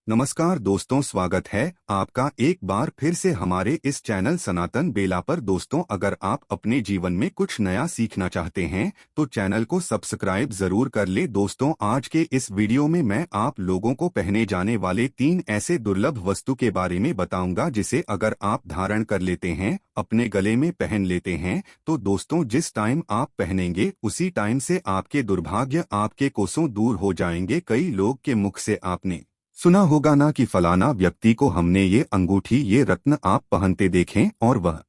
नमस्कार दोस्तों, स्वागत है आपका एक बार फिर से हमारे इस चैनल सनातन बेला पर। दोस्तों, अगर आप अपने जीवन में कुछ नया सीखना चाहते हैं तो चैनल को सब्सक्राइब जरूर कर ले। दोस्तों, आज के इस वीडियो में मैं आप लोगों को पहने जाने वाले 3 ऐसे दुर्लभ वस्तु के बारे में बताऊंगा जिसे अगर आप धारण कर लेते हैं, अपने गले में पहन लेते हैं, तो दोस्तों जिस टाइम आप पहनेंगे उसी टाइम से आपके दुर्भाग्य आपके कोसों दूर हो जाएंगे। कई लोग के मुख से आपने सुना होगा ना कि फलाना व्यक्ति को हमने ये अंगूठी, ये रत्न आप पहनते देखें और वह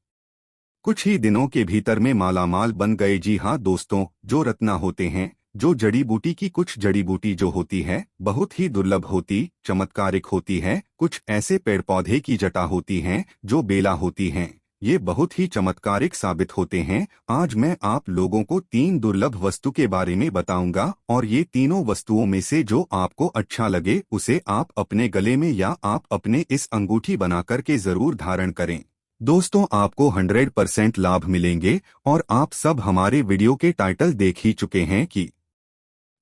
कुछ ही दिनों के भीतर में मालामाल बन गए। जी हाँ दोस्तों, जो रत्न होते हैं, जो जड़ी बूटी की कुछ जड़ी बूटी जो होती है बहुत ही दुर्लभ होती, चमत्कारिक होती है। कुछ ऐसे पेड़ पौधे की जटा होती हैं जो बेला होती हैं, ये बहुत ही चमत्कारिक साबित होते हैं। आज मैं आप लोगों को 3 दुर्लभ वस्तु के बारे में बताऊंगा और ये तीनों वस्तुओं में से जो आपको अच्छा लगे उसे आप अपने गले में या आप अपने इस अंगूठी बनाकर के जरूर धारण करें। दोस्तों, आपको 100% लाभ मिलेंगे और आप सब हमारे वीडियो के टाइटल देख ही चुके हैं कि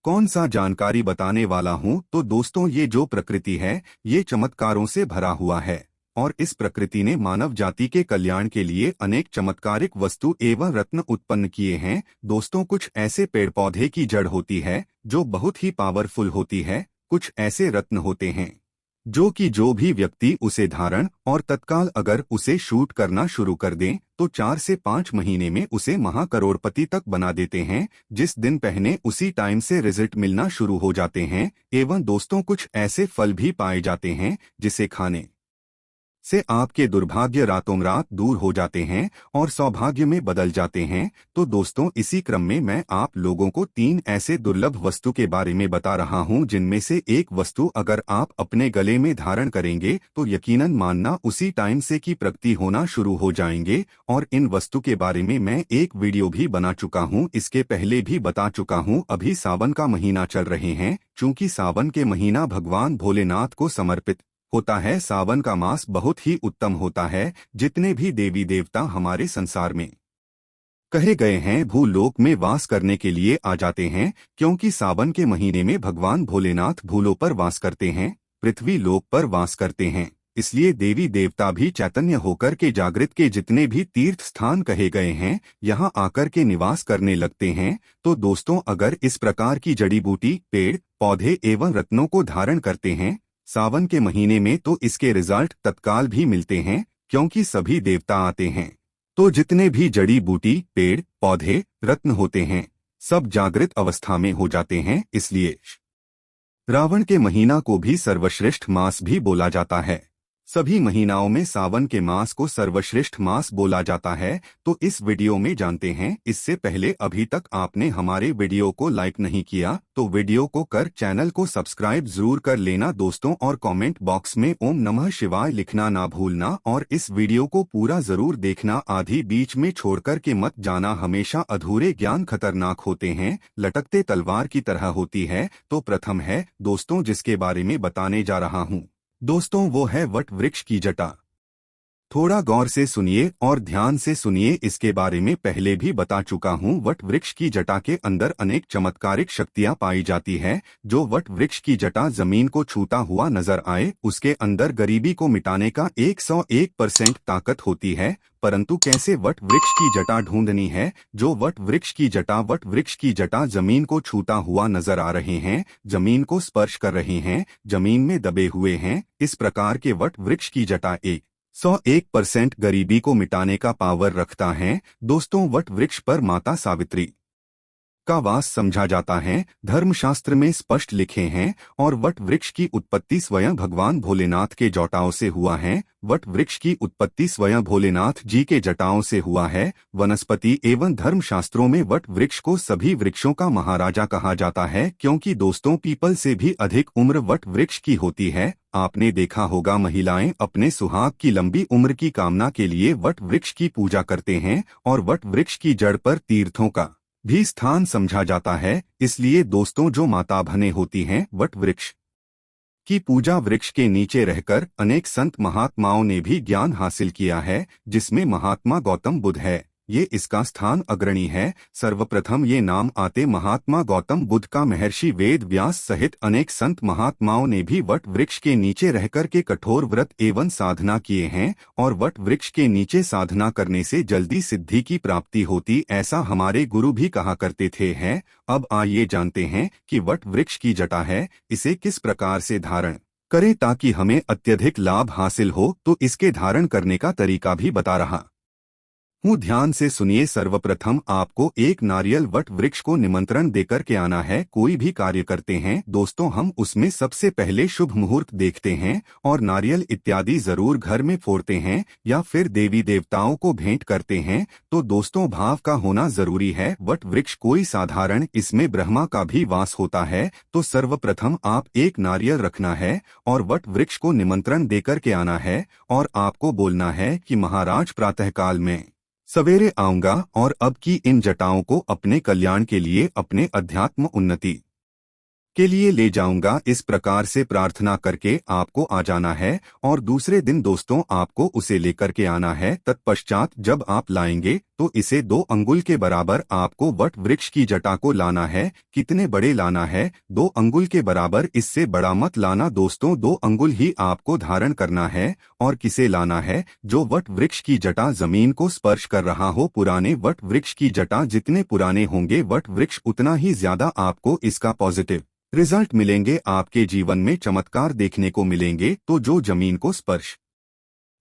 कौन सा जानकारी बताने वाला हूं। तो दोस्तों, ये जो प्रकृति है ये चमत्कारों से भरा हुआ है और इस प्रकृति ने मानव जाति के कल्याण के लिए अनेक चमत्कारिक वस्तु एवं रत्न उत्पन्न किए हैं। दोस्तों, कुछ ऐसे पेड़ पौधे की जड़ होती है जो बहुत ही पावरफुल होती है। कुछ ऐसे रत्न होते हैं जो भी व्यक्ति उसे धारण और तत्काल अगर उसे शूट करना शुरू कर दें तो 4 से 5 महीने में उसे महाकरोड़पति तक बना देते हैं। जिस दिन पहने उसी टाइम से रिजल्ट मिलना शुरू हो जाते हैं। एवं दोस्तों, कुछ ऐसे फल भी पाए जाते हैं जिसे खाने से आपके दुर्भाग्य रातों रात दूर हो जाते हैं और सौभाग्य में बदल जाते हैं। तो दोस्तों, इसी क्रम में मैं आप लोगों को 3 ऐसे दुर्लभ वस्तु के बारे में बता रहा हूं जिनमें से एक वस्तु अगर आप अपने गले में धारण करेंगे तो यकीनन मानना उसी टाइम से की प्रगति होना शुरू हो जाएंगे। और इन वस्तु के बारे में मैं एक वीडियो भी बना चुका हूं, इसके पहले भी बता चुका हूं। अभी सावन का महीना चल रहे हैं, चूंकि सावन के महीना भगवान भोलेनाथ को समर्पित होता है। सावन का मास बहुत ही उत्तम होता है। जितने भी देवी देवता हमारे संसार में कहे गए हैं भूलोक में वास करने के लिए आ जाते हैं, क्योंकि सावन के महीने में भगवान भोलेनाथ भूलों पर वास करते हैं, पृथ्वी लोक पर वास करते हैं। इसलिए देवी देवता भी चैतन्य होकर के जागृत के जितने भी तीर्थ स्थान कहे गए हैं यहां आकर के निवास करने लगते हैं। तो दोस्तों, अगर इस प्रकार की जड़ी बूटी, पेड़ पौधे एवं रत्नों को धारण करते हैं सावन के महीने में तो इसके रिजल्ट तत्काल भी मिलते हैं, क्योंकि सभी देवता आते हैं। तो जितने भी जड़ी बूटी, पेड़ पौधे, रत्न होते हैं सब जागृत अवस्था में हो जाते हैं। इसलिए रावण के महीना को भी सर्वश्रेष्ठ मास भी बोला जाता है। सभी महीनाओं में सावन के मास को सर्वश्रेष्ठ मास बोला जाता है। तो इस वीडियो में जानते हैं। इससे पहले अभी तक आपने हमारे वीडियो को लाइक नहीं किया तो वीडियो को कर चैनल को सब्सक्राइब जरूर कर लेना दोस्तों, और कमेंट बॉक्स में ओम नमः शिवाय लिखना ना भूलना। और इस वीडियो को पूरा जरूर देखना, आधी बीच में छोड़कर के मत जाना। हमेशा अधूरे ज्ञान खतरनाक होते हैं, लटकते तलवार की तरह होती है। तो प्रथम है दोस्तों जिसके बारे में बताने जा रहा हूँ दोस्तों, वो है वट वृक्ष की जटा। थोड़ा गौर से सुनिए और ध्यान से सुनिए, इसके बारे में पहले भी बता चुका हूँ। वट वृक्ष की जटा के अंदर अनेक चमत्कारिक शक्तियाँ पाई जाती है। जो वट वृक्ष की जटा जमीन को छूता हुआ नजर आए उसके अंदर गरीबी को मिटाने का 101% ताकत होती है। परंतु कैसे वट वृक्ष की जटा ढूंढनी है? जो वट वृक्ष की जटा जमीन को छूता हुआ नजर आ रहे हैं, जमीन को स्पर्श कर रहे हैं, जमीन में दबे हुए हैं, इस प्रकार के वट वृक्ष की जटा 101% गरीबी को मिटाने का पावर रखता है। दोस्तों, वट वृक्ष पर माता सावित्री का वास समझा जाता है, धर्मशास्त्र में स्पष्ट लिखे हैं। और वट वृक्ष की उत्पत्ति स्वयं भगवान भोलेनाथ के जटाओं से हुआ है। वट वृक्ष की उत्पत्ति स्वयं भोलेनाथ जी के जटाओं से हुआ है। वनस्पति एवं धर्मशास्त्रों में वट वृक्ष को सभी वृक्षों का महाराजा कहा जाता है, क्योंकि दोस्तों पीपल से भी अधिक उम्र वट वृक्ष की होती है। आपने देखा होगा महिलाएं अपने सुहाग की लंबी उम्र की कामना के लिए वट वृक्ष की पूजा करते हैं, और वट वृक्ष की जड़ पर तीर्थों का भी स्थान समझा जाता है। इसलिए दोस्तों, जो माता बहनें होती हैं वट वृक्ष की पूजा वृक्ष के नीचे रहकर अनेक संत महात्माओं ने भी ज्ञान हासिल किया है, जिसमें महात्मा गौतम बुद्ध है। ये इसका स्थान अग्रणी है। सर्वप्रथम ये नाम आते महात्मा गौतम बुद्ध का महर्षि वेद व्यास सहित अनेक संत महात्माओं ने भी वट वृक्ष के नीचे रहकर के कठोर व्रत एवं साधना किए हैं, और वट वृक्ष के नीचे साधना करने से जल्दी सिद्धि की प्राप्ति होती, ऐसा हमारे गुरु भी कहा करते थे। है अब आइए जानते हैं कि वट वृक्ष की जटा है, इसे किस प्रकार से धारण करें ताकि हमें अत्यधिक लाभ हासिल हो। तो इसके धारण करने का तरीका भी बता रहा हूँ, ध्यान से सुनिए। सर्वप्रथम आपको एक नारियल वट वृक्ष को निमंत्रण देकर के आना है। कोई भी कार्य करते हैं दोस्तों, हम उसमें सबसे पहले शुभ मुहूर्त देखते हैं और नारियल इत्यादि जरूर घर में फोड़ते हैं या फिर देवी देवताओं को भेंट करते हैं। तो दोस्तों भाव का होना जरूरी है। वट वृक्ष कोई साधारण, इसमें ब्रह्मा का भी वास होता है। तो सर्वप्रथम आप एक नारियल रखना है और वट वृक्ष को निमंत्रण देकर के आना है, और आपको बोलना है कि महाराज प्रातःकाल में सवेरे आऊंगा और अब की इन जटाओं को अपने कल्याण के लिए, अपने अध्यात्म उन्नति के लिए ले जाऊंगा। इस प्रकार से प्रार्थना करके आपको आ जाना है और दूसरे दिन दोस्तों आपको उसे लेकर के आना है। तत्पश्चात जब आप लाएंगे तो इसे 2 अंगुल के बराबर आपको वट वृक्ष की जटा को लाना है। कितने बड़े लाना है? 2 अंगुल के बराबर, इससे बड़ा मत लाना दोस्तों। 2 अंगुल ही आपको धारण करना है। और किसे लाना है? जो वट वृक्ष की जटा जमीन को स्पर्श कर रहा हो। पुराने वट वृक्ष की जटा जितने पुराने होंगे वट वृक्ष, उतना ही ज्यादा आपको इसका पॉजिटिव रिजल्ट मिलेंगे, आपके जीवन में चमत्कार देखने को मिलेंगे। तो जो जमीन को स्पर्श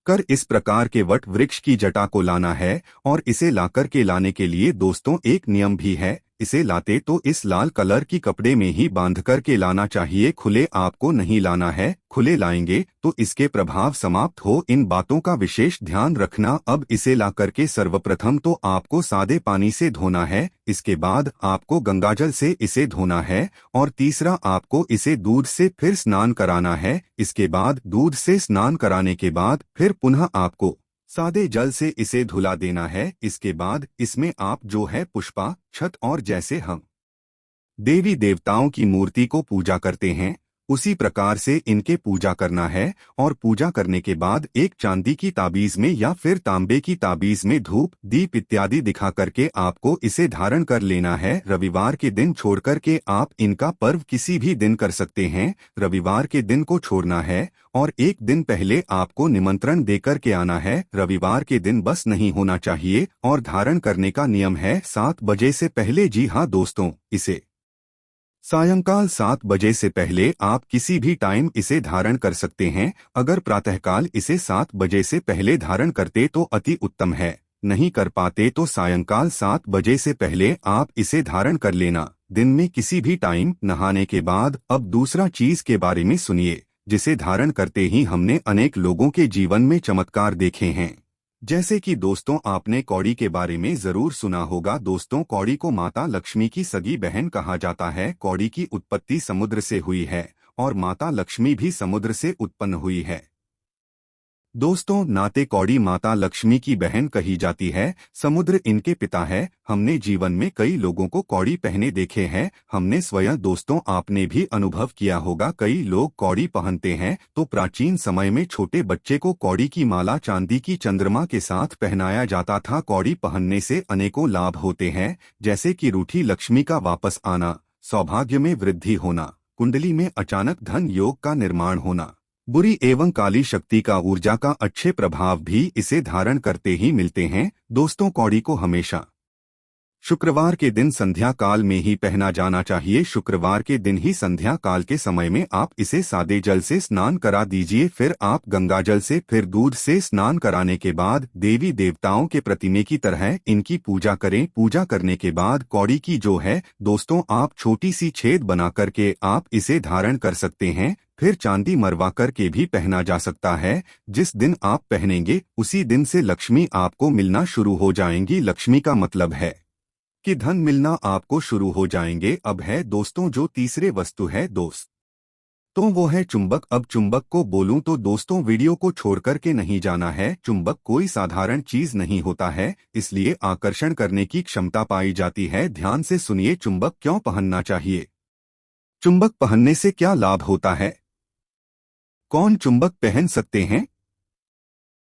कर इस प्रकार के वट वृक्ष की जटा को लाना है। और इसे लाकर के लाने के लिए दोस्तों एक नियम भी है। इसे लाते तो इस लाल कलर की कपड़े में ही बांध कर के लाना चाहिए, खुले आपको नहीं लाना है। खुले लाएंगे तो इसके प्रभाव समाप्त हो। इन बातों का विशेष ध्यान रखना। अब इसे ला करके सर्वप्रथम तो आपको सादे पानी से धोना है, इसके बाद आपको गंगाजल से इसे धोना है, और तीसरा आपको इसे दूध से फिर स्नान कराना है। इसके बाद दूध से स्नान कराने के बाद फिर पुनः आपको सादे जल से इसे धुला देना है। इसके बाद इसमें आप जो है पुष्पा छत और जैसे हम देवी देवताओं की मूर्ति को पूजा करते हैं उसी प्रकार से इनके पूजा करना है। और पूजा करने के बाद एक चांदी की ताबीज में या फिर तांबे की ताबीज में धूप दीप इत्यादि दिखा करके आपको इसे धारण कर लेना है। रविवार के दिन छोड़ करके आप इनका पर्व किसी भी दिन कर सकते हैं। रविवार के दिन को छोड़ना है और एक दिन पहले आपको निमंत्रण देकर के आना है। रविवार के दिन बस नहीं होना चाहिए। और धारण करने का नियम है 7 बजे से पहले। जी हाँ दोस्तों, इसे सायंकाल 7 बजे से पहले आप किसी भी टाइम इसे धारण कर सकते हैं। अगर प्रातःकाल इसे 7 बजे से पहले धारण करते तो अति उत्तम है। नहीं कर पाते तो सायंकाल 7 बजे से पहले आप इसे धारण कर लेना। दिन में किसी भी टाइम नहाने के बाद। अब दूसरा चीज के बारे में सुनिए, जिसे धारण करते ही हमने अनेक लोगों के जीवन में चमत्कार देखे हैं। जैसे कि दोस्तों आपने कौड़ी के बारे में जरूर सुना होगा। दोस्तों कौड़ी को माता लक्ष्मी की सगी बहन कहा जाता है। कौड़ी की उत्पत्ति समुद्र से हुई है और माता लक्ष्मी भी समुद्र से उत्पन्न हुई है। दोस्तों नाते कौड़ी माता लक्ष्मी की बहन कही जाती है। समुद्र इनके पिता है। हमने जीवन में कई लोगों को कौड़ी पहने देखे हैं। हमने स्वयं दोस्तों आपने भी अनुभव किया होगा, कई लोग कौड़ी पहनते हैं। तो प्राचीन समय में छोटे बच्चे को कौड़ी की माला चांदी की चंद्रमा के साथ पहनाया जाता था। कौड़ी पहनने से अनेकों लाभ होते हैं, जैसे कि रूठी लक्ष्मी का वापस आना, सौभाग्य में वृद्धि होना, कुंडली में अचानक धन योग का निर्माण होना, बुरी एवं काली शक्ति का ऊर्जा का अच्छे प्रभाव भी इसे धारण करते ही मिलते हैं। दोस्तों कौड़ी को हमेशा शुक्रवार के दिन संध्या काल में ही पहना जाना चाहिए। शुक्रवार के दिन ही संध्या काल के समय में आप इसे सादे जल से स्नान करा दीजिए। फिर आप गंगा जल से फिर दूध से स्नान कराने के बाद देवी देवताओं के प्रतिमे की तरह इनकी पूजा करें। पूजा करने के बाद कौड़ी की जो है दोस्तों आप छोटी सी छेद बना करके आप इसे धारण कर सकते हैं। फिर चांदी मरवा करके भी पहना जा सकता है। जिस दिन आप पहनेंगे उसी दिन से लक्ष्मी आपको मिलना शुरू हो जाएंगी। लक्ष्मी का मतलब है कि धन मिलना आपको शुरू हो जाएंगे। अब है दोस्तों जो तीसरे वस्तु है दोस्त, तो वो है चुंबक। अब चुंबक को बोलूं तो दोस्तों वीडियो को छोड़ करके नहीं जाना है। चुंबक कोई साधारण चीज नहीं होता है, इसलिए आकर्षण करने की क्षमता पाई जाती है। ध्यान से सुनिए, चुंबक क्यों पहनना चाहिए, चुंबक पहनने से क्या लाभ होता है, कौन चुंबक पहन सकते हैं।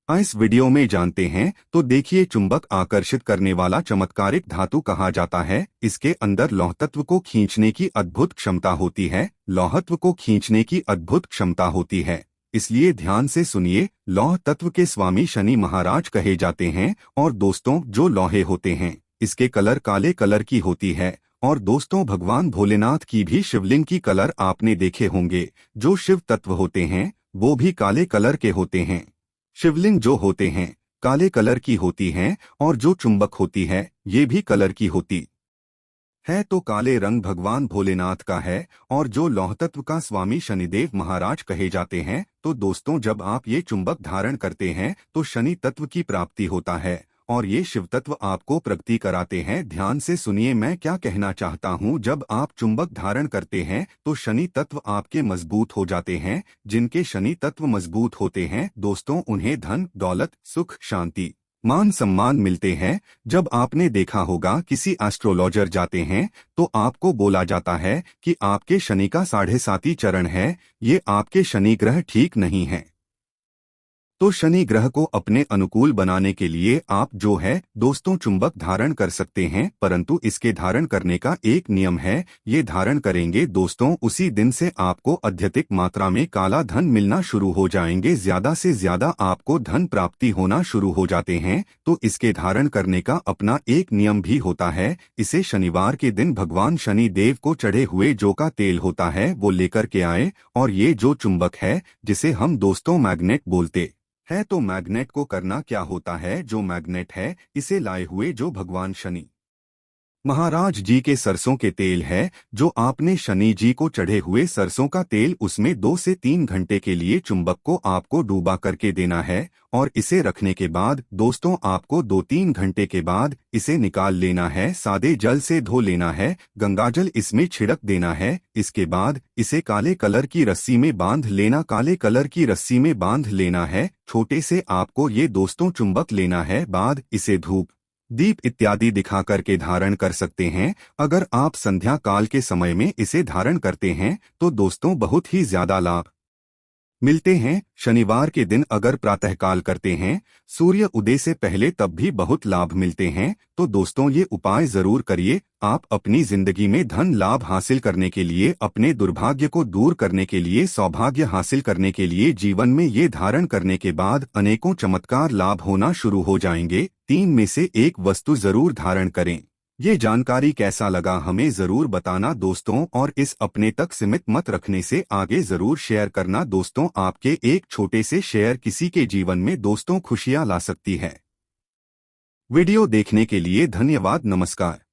इस वीडियो में जानते हैं। तो देखिए, चुंबक आकर्षित करने वाला चमत्कारिक धातु कहा जाता है। इसके अंदर लौह तत्व को खींचने की अद्भुत क्षमता होती है। लौहत्व को खींचने की अद्भुत क्षमता होती है। इसलिए ध्यान से सुनिए, लौह तत्व के स्वामी शनि महाराज कहे जाते हैं। और दोस्तों, जो लोहे होते हैं, इसके कलर काले कलर की होती है। और दोस्तों, भगवान भोलेनाथ की भी शिवलिंग की कलर आपने देखे होंगे। जो शिव तत्व होते हैं वो भी काले कलर के होते हैं। शिवलिंग जो होते हैं काले कलर की होती हैं। और जो चुंबक होती है ये भी कलर की होती है। तो काले रंग भगवान भोलेनाथ का है। और जो लौह तत्व का स्वामी शनिदेव महाराज कहे जाते हैं। तो दोस्तों, जब आप ये चुंबक धारण करते हैं तो शनि तत्व की प्राप्ति होता है। और ये शिव तत्व आपको प्रगति कराते हैं। ध्यान से सुनिए, मैं क्या कहना चाहता हूँ। जब आप चुंबक धारण करते हैं तो शनि तत्व आपके मजबूत हो जाते हैं। जिनके शनि तत्व मजबूत होते हैं दोस्तों, उन्हें धन, दौलत, सुख, शांति, मान सम्मान मिलते हैं। जब आपने देखा होगा किसी एस्ट्रोलॉजर जाते हैं तो आपको बोला जाता है कि आपके शनि का 7.5 चरण है। ये आपके शनि ग्रह ठीक नहीं है। तो शनि ग्रह को अपने अनुकूल बनाने के लिए आप जो है दोस्तों चुंबक धारण कर सकते हैं। परंतु इसके धारण करने का एक नियम है। ये धारण करेंगे दोस्तों, उसी दिन से आपको अत्यधिक मात्रा में काला धन मिलना शुरू हो जाएंगे। ज्यादा से ज्यादा आपको धन प्राप्ति होना शुरू हो जाते हैं। तो इसके धारण करने का अपना एक नियम भी होता है। इसे शनिवार के दिन भगवान शनि देव को चढ़े हुए जौ का तेल होता है वो लेकर के आए। और ये जो चुंबक है जिसे हम दोस्तों मैग्नेट बोलते है, तो मैग्नेट को करना क्या होता है। जो मैग्नेट है इसे लाए हुए जो भगवान शनि महाराज जी के सरसों के तेल है, जो आपने शनि जी को चढ़े हुए सरसों का तेल, उसमें 2 से 3 घंटे के लिए चुंबक को आपको डूबा करके देना है। और इसे रखने के बाद दोस्तों आपको 2-3 घंटे के बाद इसे निकाल लेना है। सादे जल से धो लेना है, गंगाजल इसमें छिड़क देना है। इसके बाद इसे काले कलर की रस्सी में बांध लेना, काले कलर की रस्सी में बांध लेना है। छोटे से आपको ये दोस्तों चुंबक लेना है। बाद इसे धूप, दीप इत्यादि दिखा करके धारण कर सकते हैं। अगर आप संध्या काल के समय में इसे धारण करते हैं तो दोस्तों बहुत ही ज्यादा लाभ मिलते हैं। शनिवार के दिन अगर प्रातःकाल करते हैं सूर्य उदय से पहले, तब भी बहुत लाभ मिलते हैं। तो दोस्तों, ये उपाय जरूर करिए। आप अपनी जिंदगी में धन लाभ हासिल करने के लिए, अपने दुर्भाग्य को दूर करने के लिए, सौभाग्य हासिल करने के लिए जीवन में ये धारण करने के बाद अनेकों चमत्कार लाभ होना शुरू हो जाएंगे। 3 में से एक वस्तु जरूर धारण करें। ये जानकारी कैसा लगा हमें जरूर बताना दोस्तों। और इस अपने तक सीमित मत रखने से आगे जरूर शेयर करना दोस्तों। आपके एक छोटे से शेयर किसी के जीवन में दोस्तों खुशियां ला सकती है। वीडियो देखने के लिए धन्यवाद। नमस्कार।